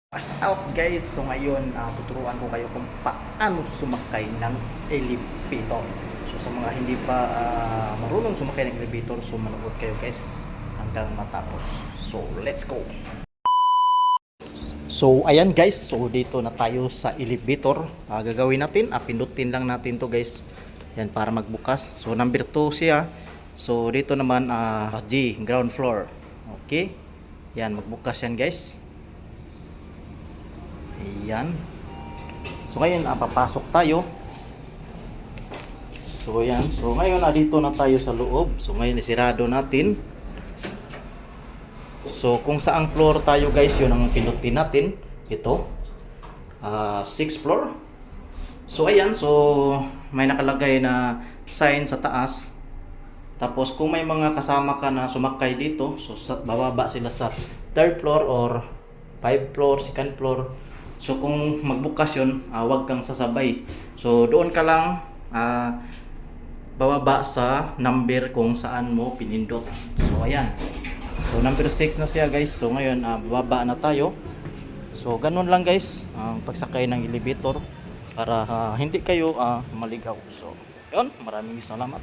Pass out guys! So ngayon, tuturuan ko kayo kung paano sumakay ng elevator. So sa mga hindi pa marunong sumakay ng elevator, so manood kayo guys hanggang matapos. So let's go! So ayan guys, so dito na tayo sa elevator. Gagawin natin, pindutin lang natin to guys. Yan para magbukas. So number 2 siya. So dito naman G, ground floor. Okay? Yan, magbukas yan guys. Ayan. So ngayon papasok tayo. So ayan. So ngayon dito na tayo sa loob. So ngayon isirado natin. So kung saang floor tayo guys, yun ang pinutin natin. Ito 6th floor. So ayan. So may nakalagay na sign sa taas. Tapos kung may mga kasama ka na sumakay dito, so bababa sila sa 3rd floor or 5th floor, 2nd floor. So kung magbukas yun, wag kang sasabay. So doon ka lang bababa sa number kung saan mo pinindot. So ayan. So number 6 na siya guys. So ngayon bababa na tayo. So ganun lang guys ang pagsakay ng elevator para hindi kayo maligaw. So yun, maraming salamat.